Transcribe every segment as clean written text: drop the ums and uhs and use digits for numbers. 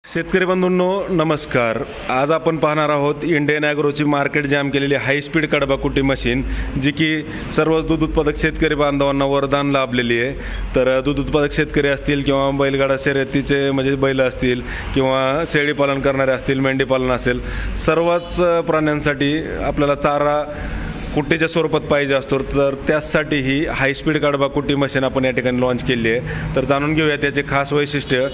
शेतकरी बंधूंनो नमस्कार। आज आपण पाहणार आहोत इंडियन ॲग्रोची मार्केट जॅम केलेली हाय स्पीड कडबा कुटी मशीन, जी की सर्वच दूध उत्पादक शेतकरी बांधवांना वरदान लाभलेली आहे। तर दूध उत्पादक शेतकरी असतील किंवा बैलगाडा शर्यतीचे म्हणजे बैल असतील किंवा शेळी पालन करणारे असतील, मेंढी पालन असेल, सर्वच प्राण्यांसाठी आपल्याला चारा कुट्टीच्या स्वरूपात पाहिजे असतो, तर त्यासाठी ही हाय स्पीड कडबा कुटी मशीन आपण या ठिकाणी लॉन्च केली आहे। तर जाणून घेऊया त्याचे खास वैशिष्ट्य।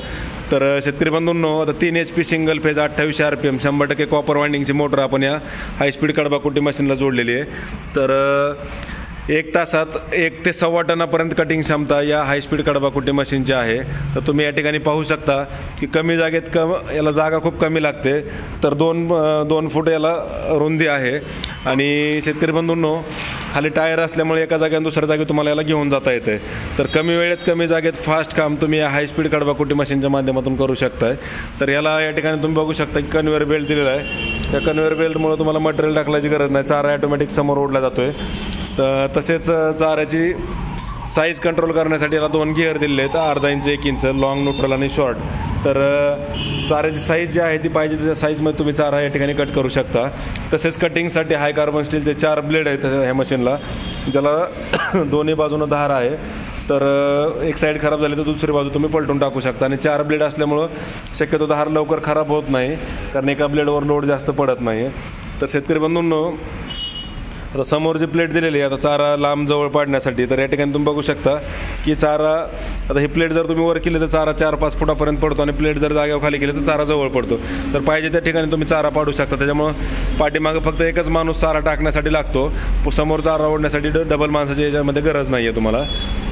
तर शेतकरी बंधूंनो, आता 3 HP single phase 28 RPM 100% copper वाइंडिंगची मोटर आपण या हाय स्पीड कडबा कुटी मशीनला जोडलेली आहे। तर 1 तासात 1 ते 1.25 टनापर्यंत कटिंग क्षमता या हाय स्पीड कडबा कुटी मशीनची आहे। तर तुम्ही या ठिकाणी पाहू शकता की कमी जागेत याला जागा खूप कमी लागते। तर 2 फूट याला रुंदी आहे आणि शेतकरी बंधूंनो, खाली टायर असल्यामुळे एका जागेवर दुसऱ्या जागी तुम्हाला याला घेऊन जाता येते। तर कमी वेळेत कमी जागेत फास्ट काम तुम्ही या हाय स्पीड कडबा कुटी मशीनच्या माध्यमातून करू शकताय। तर याला या ठिकाणी तुम्ही बघू शकता की कन्व्हेअर बेल्ट दिलेला आहे। त्या कन्व्हेअर बेल्टमुळे तुम्हाला मटेरियल टाकण्याची गरज नाही, चारा ऑटोमॅटिक समोर ओढला जातोय। तसेच चाऱ्याची साईज कंट्रोल करण्यासाठी याला 2 गिअर दिलेले आहेत, अर्धा इंच 1 इंच, लॉंग, न्यूट्रल आणि शॉर्ट। तर चाऱ्याची साईज जी आहे ती पाहिजे त्या साईजमध्ये तुम्ही चारा या ठिकाणी कट करू शकता। तसेच कटिंगसाठी हाय कार्बन स्टीलचे 4 ब्लेड आहेत ह्या मशीनला, ज्याला दोन्ही बाजूनं धार आहे। तर एक साईड खराब झाली तर दुसरी बाजू तुम्ही पलटून टाकू शकता आणि 4 ब्लेड असल्यामुळं शक्यतो धार लवकर खराब होत नाही, कारण एका ब्लेडवर लोड जास्त पडत नाही। तर शेतकरी बंधूंनो, आता समोर जी प्लेट दिलेली आहे आता चारा लांब जवळ पाडण्यासाठी, तर या ठिकाणी तुम्ही बघू शकता की चारा, आता ही प्लेट जर तुम्ही वर केली तर चारा 4-5 फुटापर्यंत पडतो आणि प्लेट जर जागेवर खाली केली तर चारा जवळ पडतो। तर पाहिजे त्या ठिकाणी तुम्ही चारा पाडू शकता। त्याच्यामुळं पाठीमागं फक्त एकच माणूस चारा टाकण्यासाठी लागतो, समोर चारा ओढण्यासाठी डबल माणसाची याच्यामध्ये गरज नाही आहे तुम्हाला।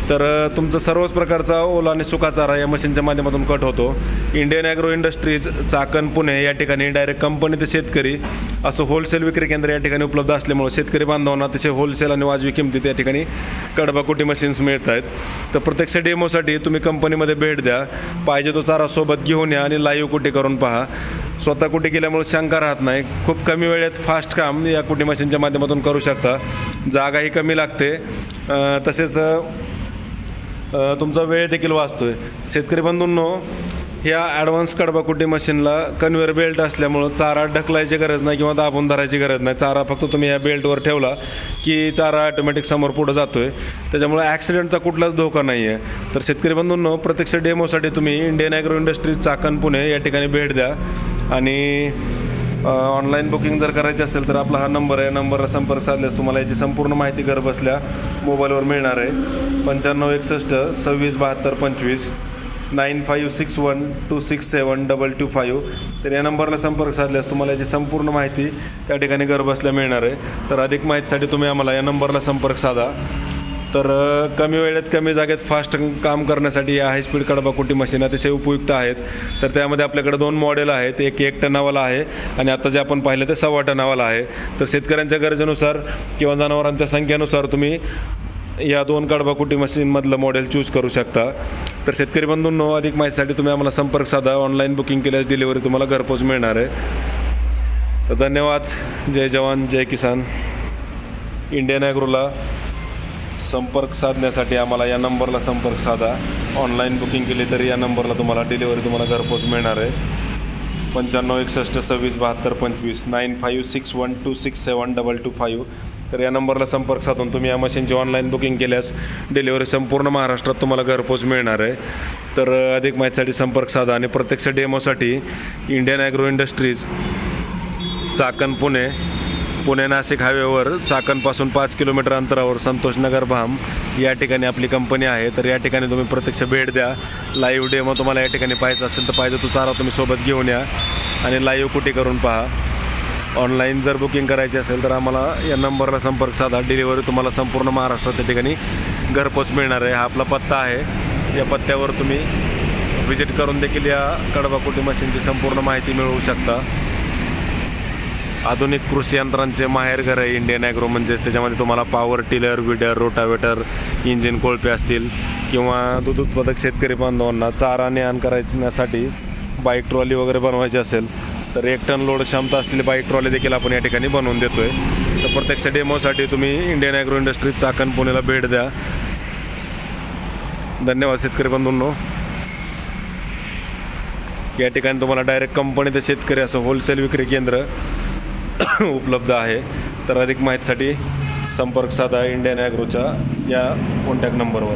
तर तुमचं सर्वच प्रकारचा ओला आणि सुका चारा या मशीनच्या माध्यमातून कट होतो। Indian agro industries, Chakan, Pune या ठिकाणी डायरेक्ट कंपनी ते शेतकरी असं होलसेल विक्री केंद्र या ठिकाणी उपलब्ध असल्यामुळे शेतकरी बांधवांना अतिशय होलसेल आणि वाजवी किमतीत या ठिकाणी कडबा कुटी मशीन्स मिळत आहेत। तर प्रत्यक्ष डेमोसाठी तुम्ही कंपनीमध्ये भेट द्या, पाहिजे तो चारा सोबत घेऊन या आणि लाईव्ह कुटी करून पहा। स्वतः कुटी केल्यामुळे शंका राहत नाही, खूप कमी वेळेत फास्ट काम या कुटी मशीनच्या माध्यमातून करू शकता, जागाही कमी लागते, तसेच तुमचा वेळ देखील वाचतोय। शेतकरी बंधूंनो, ह्या ॲडव्हान्स कडबा कुटी मशीनला कन्व्हेअर बेल्ट असल्यामुळं चारा ढकलायची गरज नाही किंवा दाबून धरायची गरज नाही। चारा फक्त तुम्ही या बेल्टवर ठेवला की चारा ऑटोमॅटिक समोर पुढे जातोय, त्याच्यामुळे ॲक्सिडेंटचा कुठलाच धोका नाही आहे। तर शेतकरी बंधूंनो, प्रत्यक्ष डेमोसाठी तुम्ही Indian agro industries, Chakan, Pune या ठिकाणी भेट द्या आणि ऑनलाईन बुकिंग जर करायची असेल तर आपला हा नंबर आहे, नंबरला संपर्क साधल्यास तुम्हाला याची संपूर्ण माहिती घर बसल्या मोबाईलवर मिळणार आहे। 9561 26 72 25 9561 267 225। तर या नंबरला संपर्क साधल्यास तुम्हाला याची संपूर्ण माहिती त्या ठिकाणी घर बसल्या मिळणार आहे। तर अधिक माहितीसाठी तुम्ही आम्हाला या नंबरला संपर्क साधा। तर कमी वेळेत कमी जागेत फास्ट काम करण्यासाठी या हाय स्पीड कडबा कुटी मशीन अतिशय उपयुक्त आहेत। तर त्यामध्ये आपल्याकडे 2 मॉडेल आहेत, एक 1 टनावाला आहे आणि आता जे आपण पाहिलं ते 1.25 टनावाला आहे। तर शेतकऱ्यांच्या गरजेनुसार किंवा जनावरांच्या संख्येनुसार तुम्ही या 2 कडबा कुटी मशीनमधलं मॉडेल चूज करू शकता। तर शेतकरी बंधूंनो, अधिक माहितीसाठी तुम्ही आम्हाला संपर्क साधा, ऑनलाईन बुकिंग केल्यास डिलिव्हरी तुम्हाला घरपोच मिळणार आहे। तर धन्यवाद। जय जवान जय किसान। इंडियन ॲग्रोला संपर्क साधण्यासाठी आम्हाला या नंबरला संपर्क साधा, ऑनलाईन बुकिंग केली तरी या नंबरला तुम्हाला डिलिव्हरी तुम्हाला घरपोच मिळणार आहे। 9561 26 72 25 9561 267 225। तर या नंबरला संपर्क साधून तुम्ही या मशीनची ऑनलाईन बुकिंग केल्यास डिलिव्हरी संपूर्ण महाराष्ट्रात तुम्हाला घरपोच मिळणार आहे। तर अधिक माहितीसाठी संपर्क साधा आणि प्रत्यक्ष डेमोसाठी Indian agro industries, Chakan, Pune, Pune Nashik हायवेवर चाकणपासून 5 किलोमीटर अंतरावर संतोषनगर भाम या ठिकाणी आपली कंपनी आहे। तर या ठिकाणी तुम्ही प्रत्यक्ष भेट द्या, लाईव्ह डेमो तुम्हाला या ठिकाणी पाहायचा असेल तर पाहिजे तो चारा तुम्ही सोबत घेऊन या आणि लाईव्ह कुटी करून पहा। ऑनलाईन जर बुकिंग करायची असेल तर आम्हाला या नंबरला संपर्क साधा, डिलिव्हरी तुम्हाला संपूर्ण महाराष्ट्रात त्या ठिकाणी घरपोच मिळणार आहे। हा आपला पत्ता आहे, या पत्त्यावर तुम्ही व्हिजिट करून देखील या कडबा कुटी मशीनची संपूर्ण माहिती मिळवू शकता। आधुनिक कृषी यंत्रांचे माहेरघर आहे इंडियन ॲग्रो, म्हणजेच त्याच्यामध्ये तुम्हाला power tiller, weeder, rotavator, engine कोळपे असतील किंवा दूध उत्पादक शेतकरी बांधवांना चारा ने-आण करण्यासाठी बाईक ट्रॉली वगैरे बनवायची असेल तर 1 टन लोड क्षमता असलेली बाईक ट्रॉली देखील आपण या ठिकाणी बनवून देतोय। तर प्रत्यक्ष डेमोसाठी तुम्ही इंडियन ॲग्रो इंडस्ट्रीज, चाकण, पुणेला भेट द्या। धन्यवाद शेतकरी बंधूंनो। या ठिकाणी तुम्हाला डायरेक्ट कंपनी ते शेतकरी असं होलसेल विक्री केंद्र उपलब्ध आहे। तर अधिक माहितीसाठी संपर्क साधा इंडियन ॲग्रोच्या या कॉन्टॅक्ट नंबरवर।